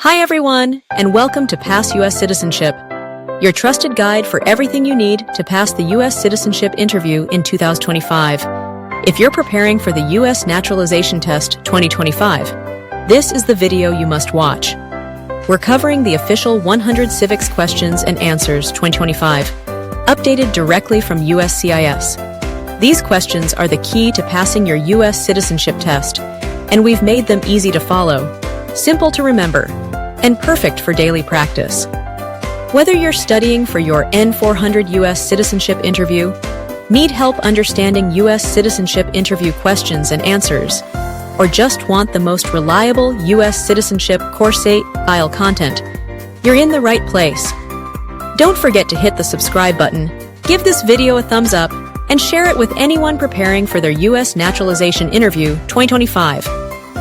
Hi everyone, and welcome to Pass U.S. Citizenship, your trusted guide for everything you need to pass the U.S. citizenship interview in 2025. If you're preparing for the U.S. Naturalization Test 2025, this is the video you must watch. We're covering the official 100 Civics Questions and Answers 2025, updated directly from USCIS. These questions are the key to passing your U.S. citizenship test, and we've made them easy to follow, simple to remember, and perfect for daily practice. Whether you're studying for your N400 U.S. citizenship interview, need help understanding U.S. citizenship interview questions and answers, or just want the most reliable U.S. citizenship course-style content, you're in the right place. Don't forget to hit the subscribe button, give this video a thumbs up, and share it with anyone preparing for their U.S. naturalization interview 2025.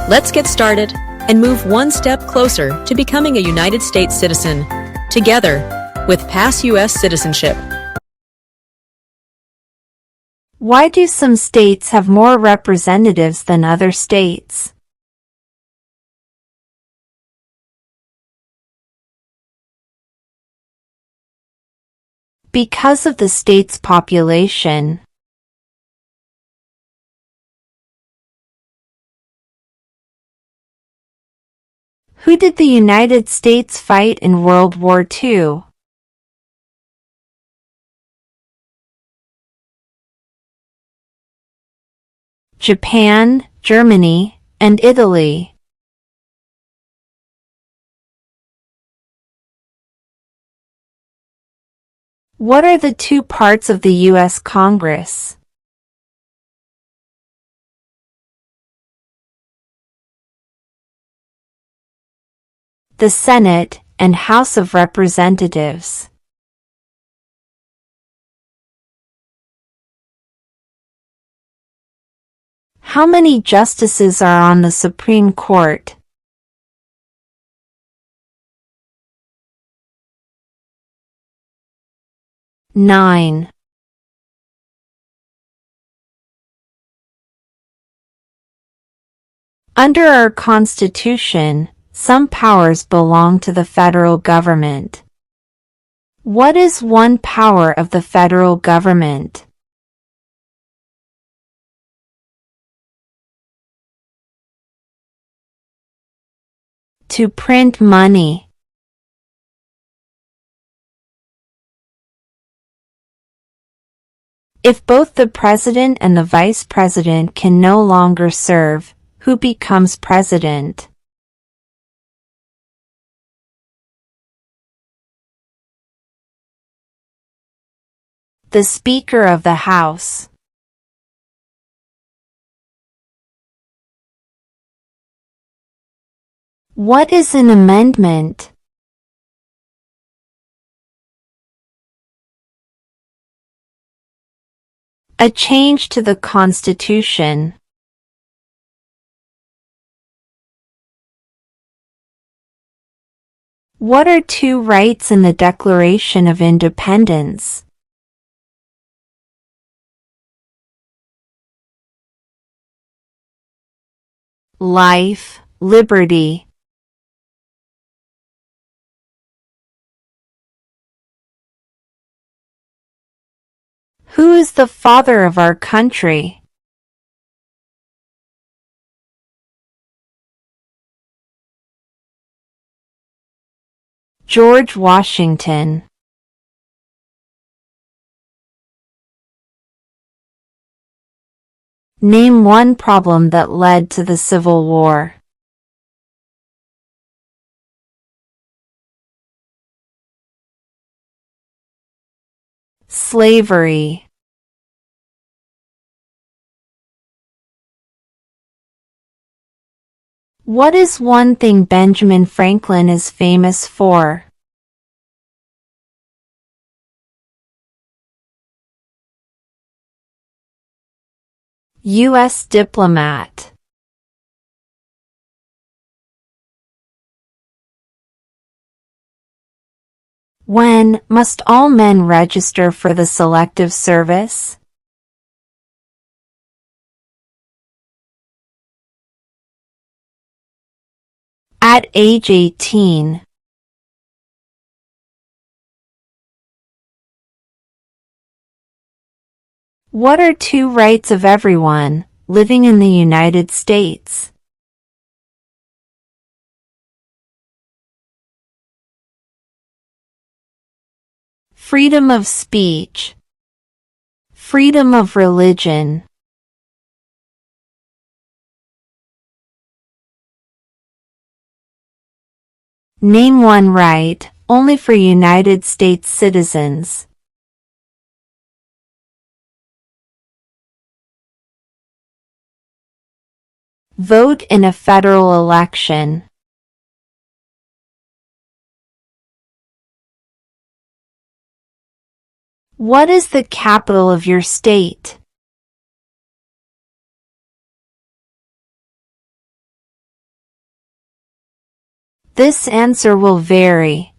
Let's get started and move one step closer to becoming a United States citizen, together with Pass U.S. Citizenship. Why do some states have more representatives than other states? Because of the state's population. Who did the United States fight in World War II? Japan, Germany, and Italy. What are the two parts of the U.S. Congress? The Senate and House of Representatives. How many justices are on the Supreme Court? Nine. Under our Constitution, some powers belong to the federal government. What is one power of the federal government? To print money. If both the president and the vice president can no longer serve, who becomes president? The Speaker of the House. What is an amendment? A change to the Constitution. What are two rights in the Declaration of Independence? Life, liberty. Who is the father of our country? George Washington. Name one problem that led to the Civil War. Slavery. What is one thing Benjamin Franklin is famous for? U.S. diplomat. When must all men register for the Selective Service? At age 18. What are two rights of everyone living in the United States? Freedom of speech. Freedom of religion. Name one right, only for United States citizens. Vote in a federal election. What is the capital of your state? This answer will vary.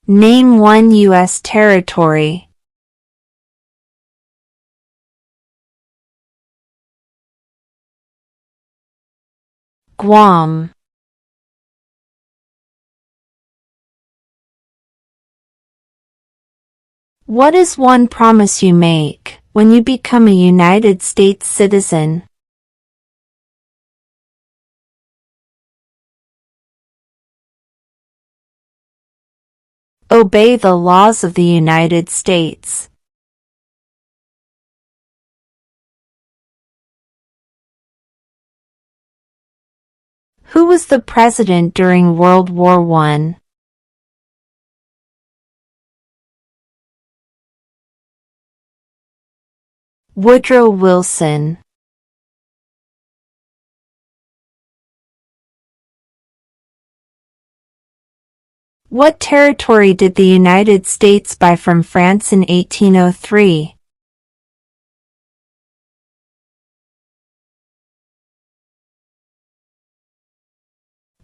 Name one U.S. territory. Guam. What is one promise you make when you become a United States citizen? Obey the laws of the United States. Who was the president during World War I? Woodrow Wilson. What territory did the United States buy from France in 1803?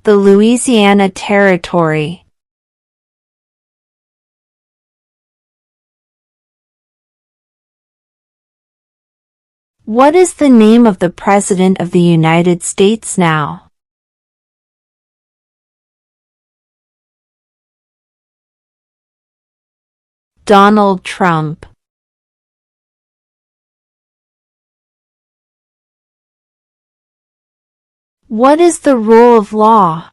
The Louisiana Territory. What is the name of the President of the United States now? Donald Trump. What is the rule of law?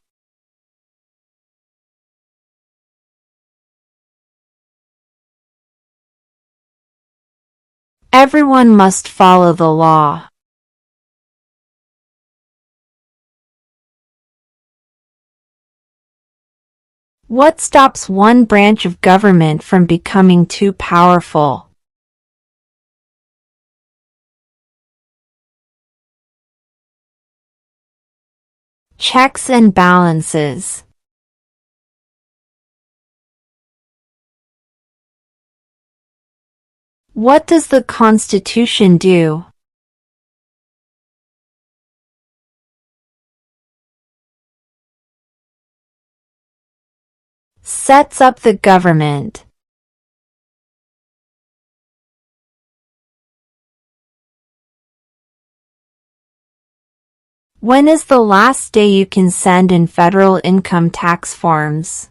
Everyone must follow the law. What stops one branch of government from becoming too powerful? Checks and balances. What does the Constitution do? Sets up the government. When is the last day you can send in federal income tax forms?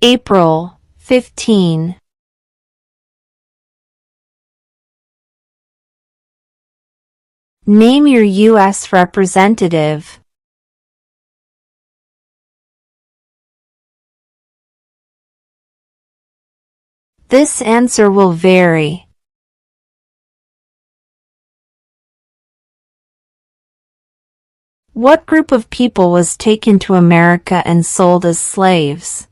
April 15. Name your U.S. representative. This answer will vary. What group of people was taken to America and sold as slaves?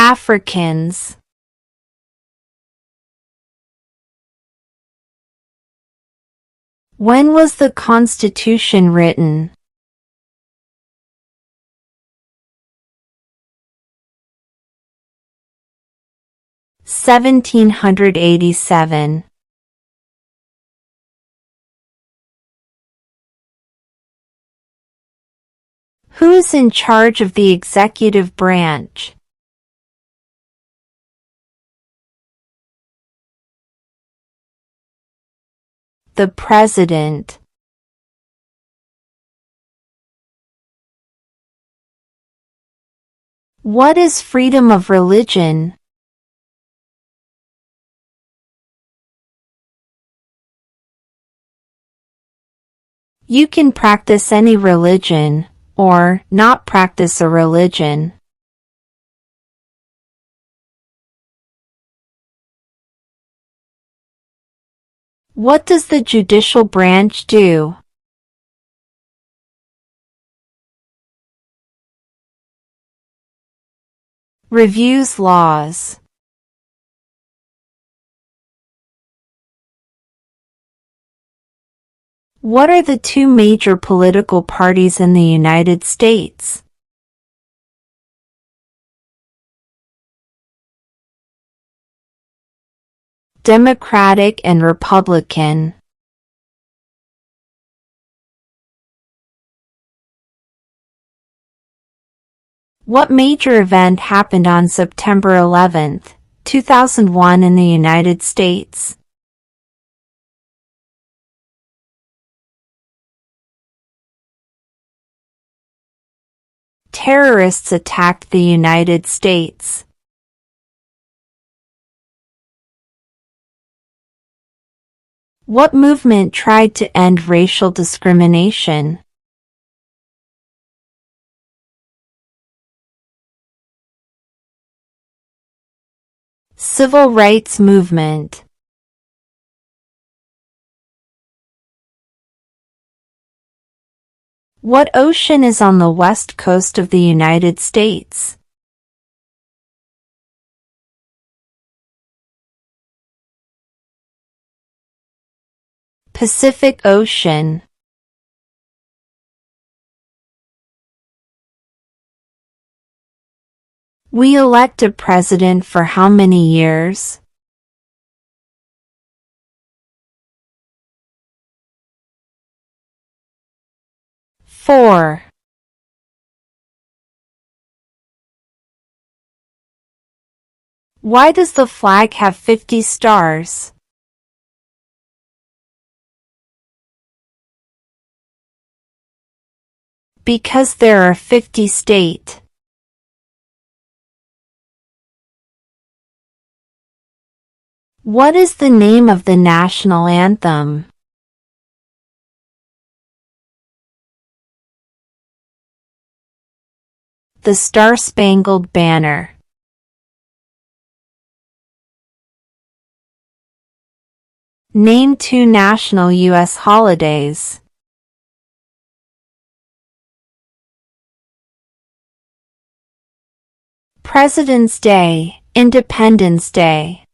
Africans. When was the Constitution written? (1787). Who is in charge of the executive branch? The President. What is freedom of religion? You can practice any religion, or not practice a religion. What does the judicial branch do? Reviews laws. What are the two major political parties in the United States? Democratic and Republican. What major event happened on September 11, 2001 in the United States? Terrorists attacked the United States. What movement tried to end racial discrimination? Civil rights movement. What ocean is on the west coast of the United States? Pacific Ocean. We elect a president for how many years? Four. Why does the flag have 50 stars? Because there are 50 states. What is the name of the national anthem? The Star-Spangled Banner. Name two national U.S. holidays. President's Day, Independence Day.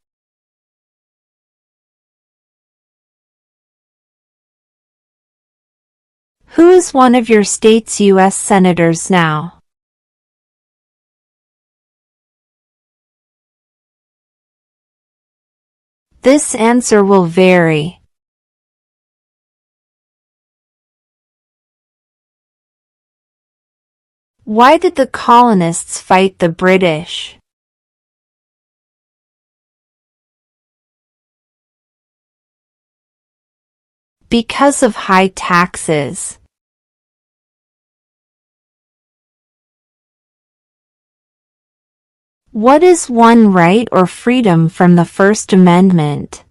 Who is one of your state's U.S. senators now? This answer will vary. Why did the colonists fight the British? Because of high taxes. What is one right or freedom from the First Amendment?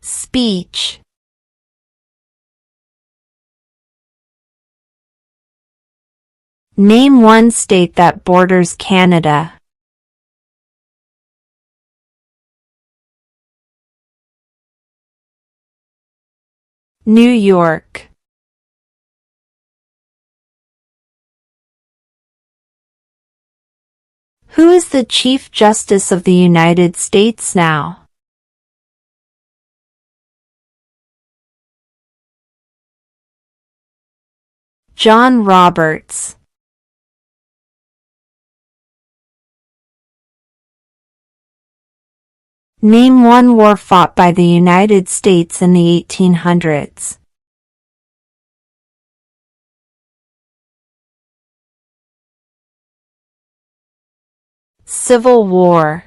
Speech. Name one state that borders Canada. New York. Who is the Chief Justice of the United States now? John Roberts. Name one war fought by the United States in the 1800s. Civil War.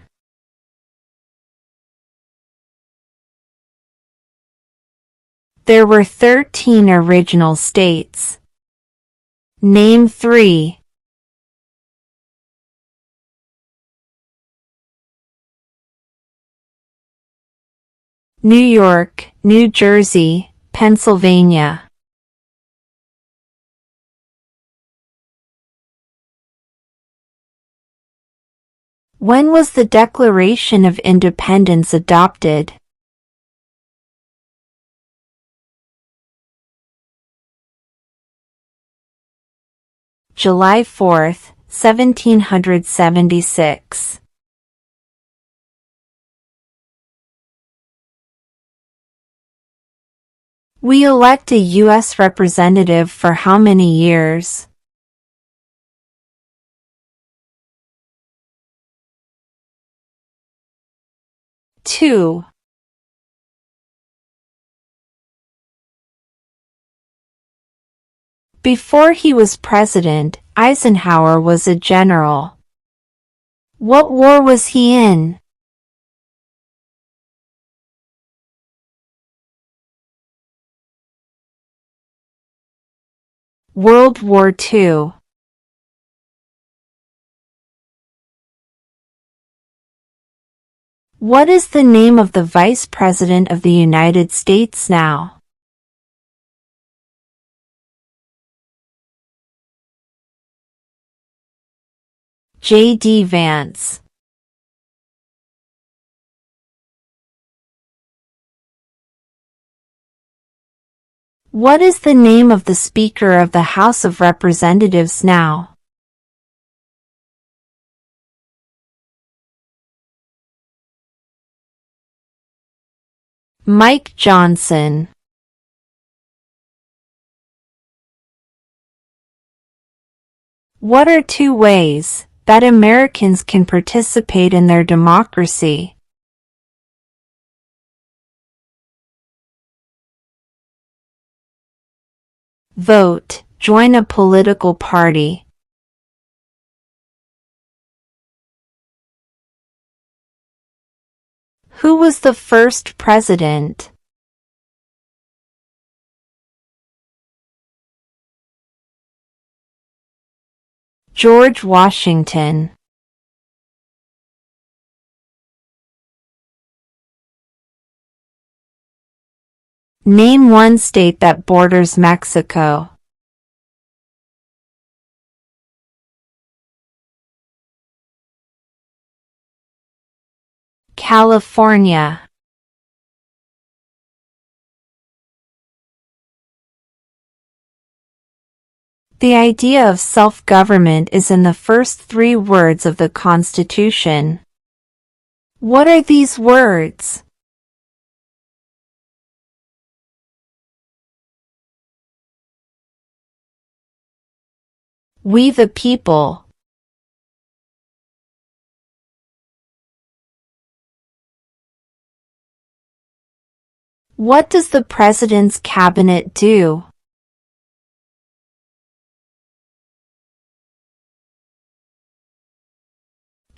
There were 13 original states. Name 3. New York, New Jersey, Pennsylvania. When was the Declaration of Independence adopted? July 4, 1776. We elect a U.S. representative for how many years? Two. Before he was president, Eisenhower was a general. What war was he in? World War II. What is the name of the Vice President of the United States now? J.D. Vance. What is the name of the Speaker of the House of Representatives now? Mike Johnson. What are 2 ways that Americans can participate in their democracy? Vote, join a political party. Who was the first president? George Washington. Name one state that borders Mexico. California. The idea of self-government is in the first 3 words of the Constitution. What are these words? We the people. What does the President's cabinet do?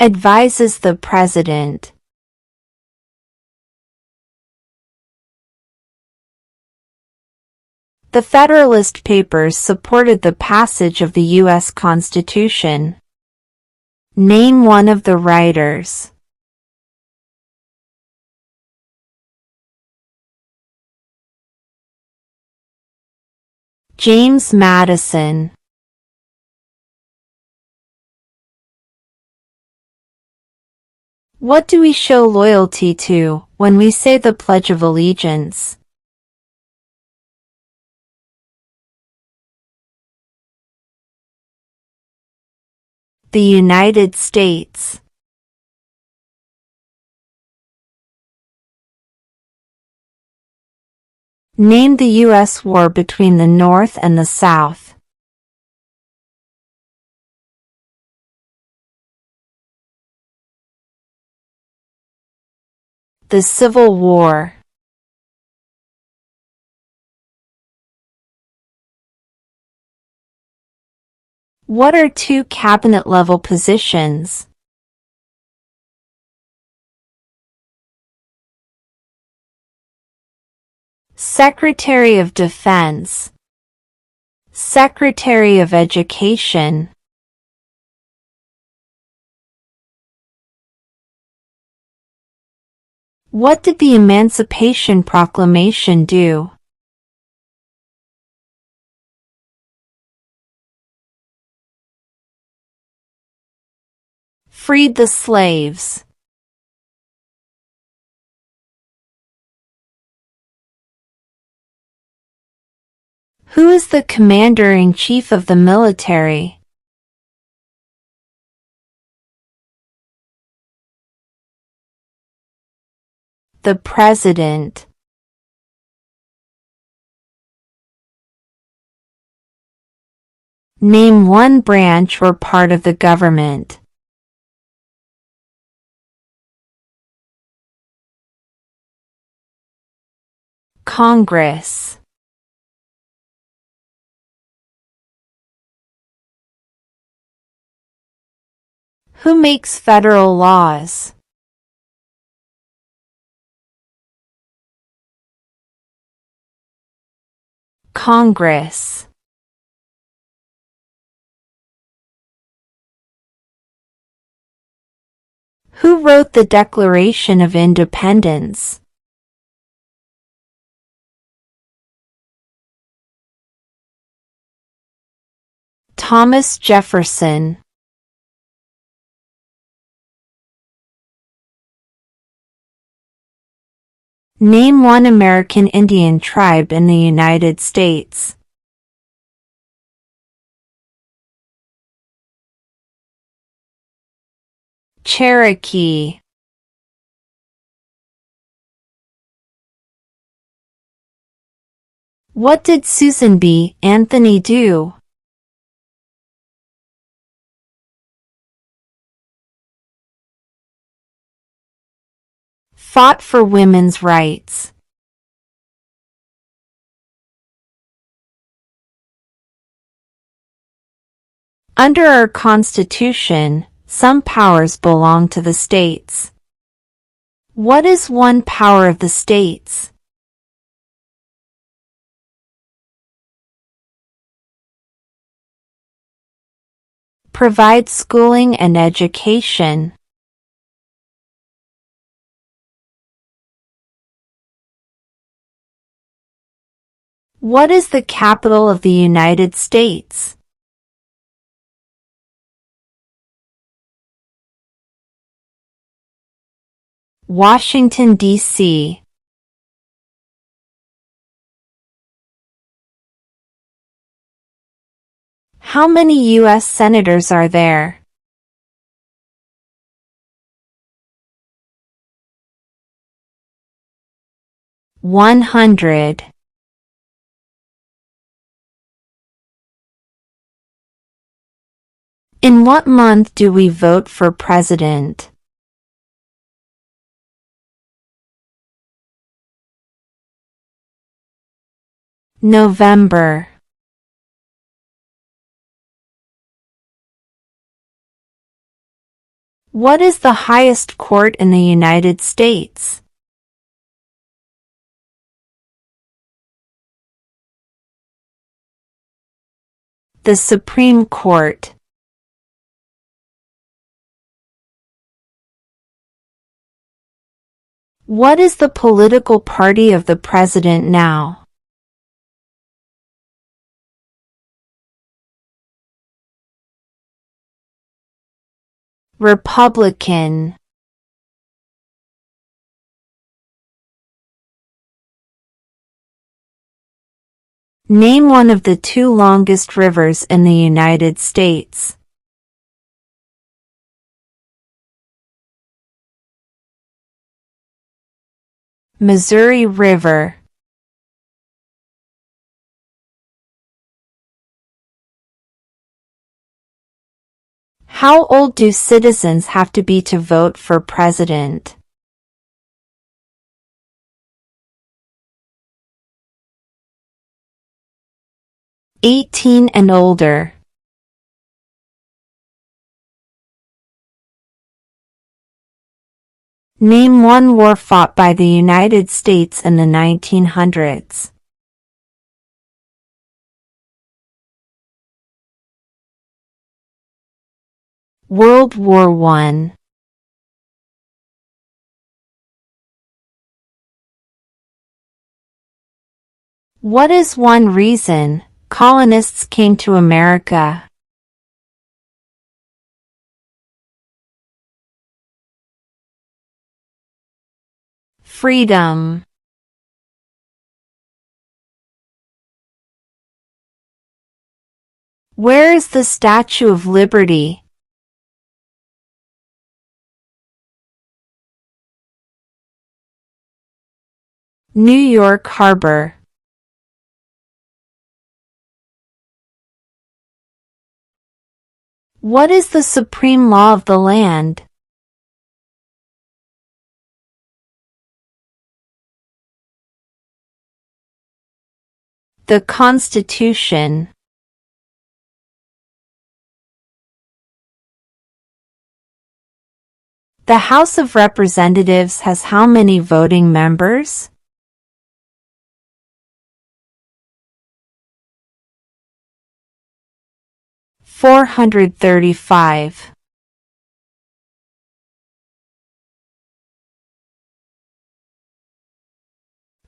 Advises the President. The Federalist Papers supported the passage of the U.S. Constitution. Name one of the writers. James Madison. What do we show loyalty to when we say the Pledge of Allegiance? The United States. Name the U.S. war between the North and the South. The Civil War. What are two cabinet-level positions? Secretary of Defense, Secretary of Education. What did the Emancipation Proclamation do? Freed the slaves. Who is the Commander-in-Chief of the military? The President. Name one branch or part of the government. Congress. Who makes federal laws? Congress. Who wrote the Declaration of Independence? Thomas Jefferson. Name one American Indian tribe in the United States. Cherokee. What did Susan B. Anthony do? Fought for women's rights. Under our Constitution, some powers belong to the states. What is one power of the states? Provide schooling and education. What is the capital of the United States? Washington, D.C. How many U.S. senators are there? 100. In what month do we vote for president? November. What is the highest court in the United States? The Supreme Court. What is the political party of the president now? Republican. Name one of the two longest rivers in the United States. Missouri River. How old do citizens have to be to vote for president? 18 and older. Name one war fought by the United States in the 1900s. World War I. What is one reason colonists came to America? Freedom. Where is the Statue of Liberty? New York Harbor. What is the supreme law of the land? The Constitution. The House of Representatives has how many voting members? $435.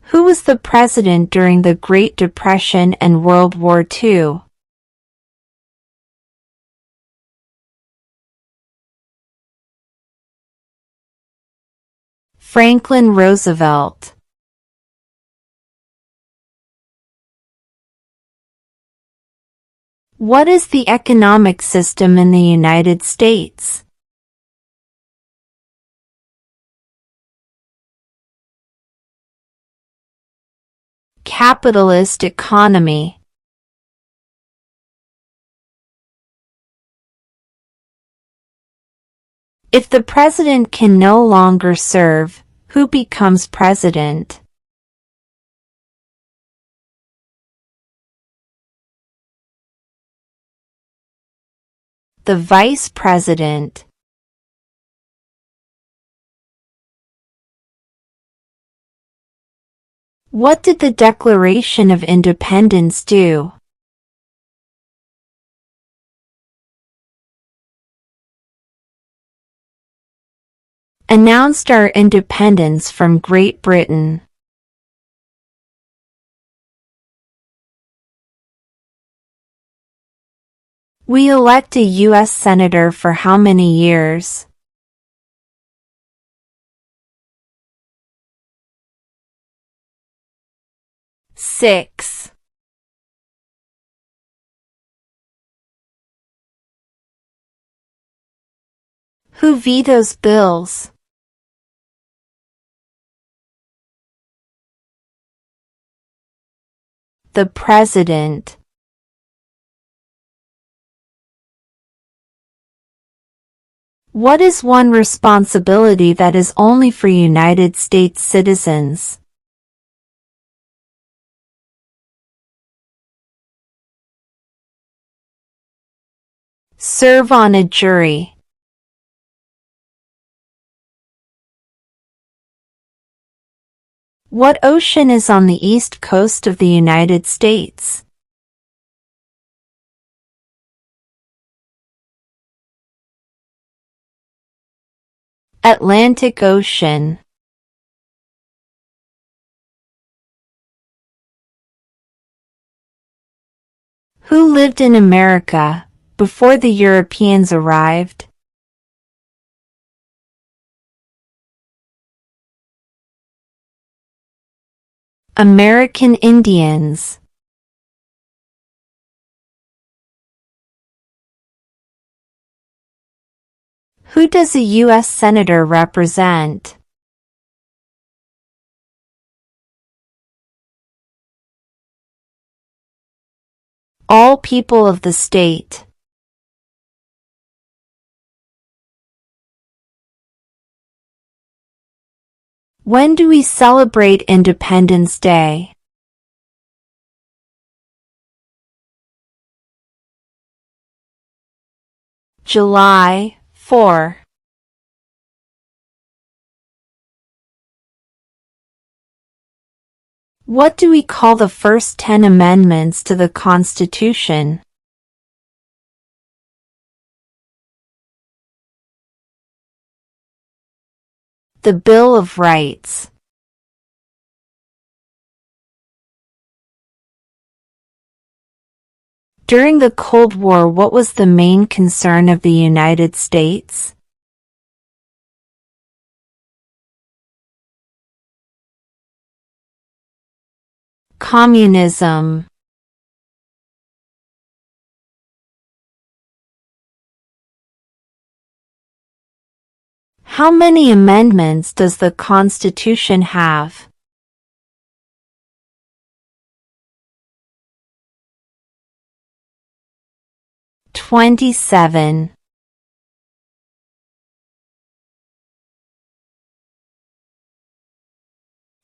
Who was the president during the Great Depression and World War II? Franklin Roosevelt. What is the economic system in the United States? Capitalist economy. If the president can no longer serve, who becomes president? The vice president. What did the Declaration of Independence do? Announced our independence from Great Britain. We elect a U.S. Senator for how many years? Six. Who vetoes bills? The President. What is one responsibility that is only for United States citizens? Serve on a jury. What ocean is on the east coast of the United States? Atlantic Ocean. Who lived in America before the Europeans arrived? American Indians. Who does a U.S. Senator represent? All people of the state. When do we celebrate Independence Day? July 4. What do we call the first 10 amendments to the Constitution? The Bill of Rights. During the Cold War, what was the main concern of the United States? Communism. How many amendments does the Constitution have? 27.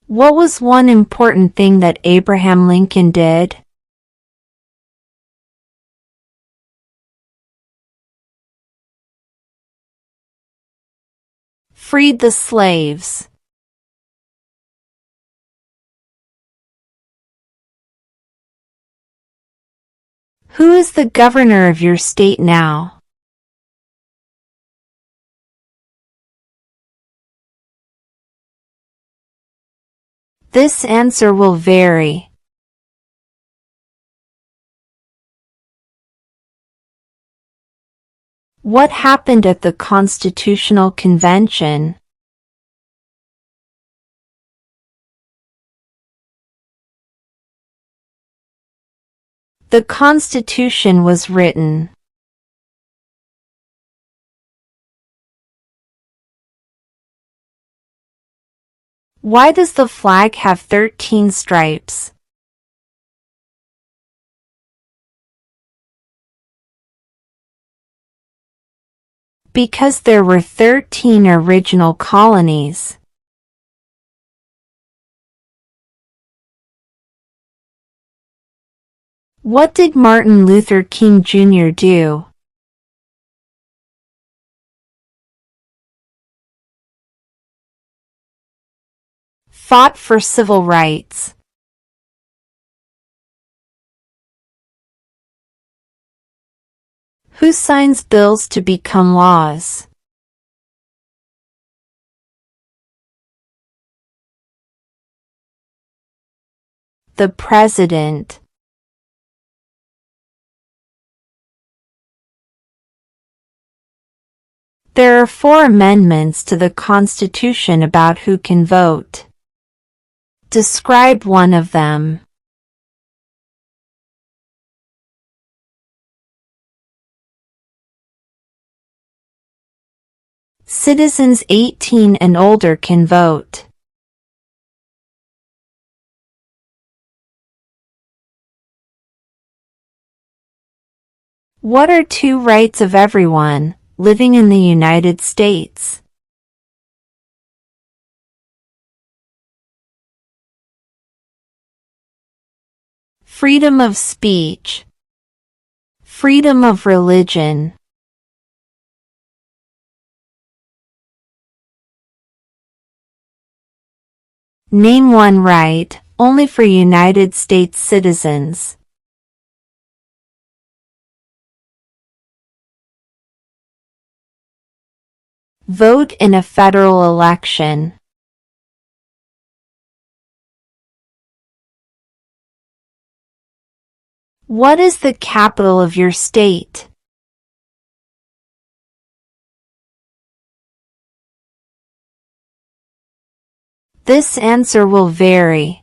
What was one important thing that Abraham Lincoln did? Freed the slaves. Who is the governor of your state now? This answer will vary. What happened at the Constitutional Convention? The Constitution was written. Why does the flag have 13 stripes? Because there were 13 original colonies. What did Martin Luther King Jr. do? Fought for civil rights. Who signs bills to become laws? The President. There are 4 amendments to the Constitution about who can vote. Describe one of them. Citizens 18 and older can vote. What are 2 rights of everyone living in the United States? Freedom of speech. Freedom of religion. Name one right, only for United States citizens. Vote in a federal election. What is the capital of your state? This answer will vary.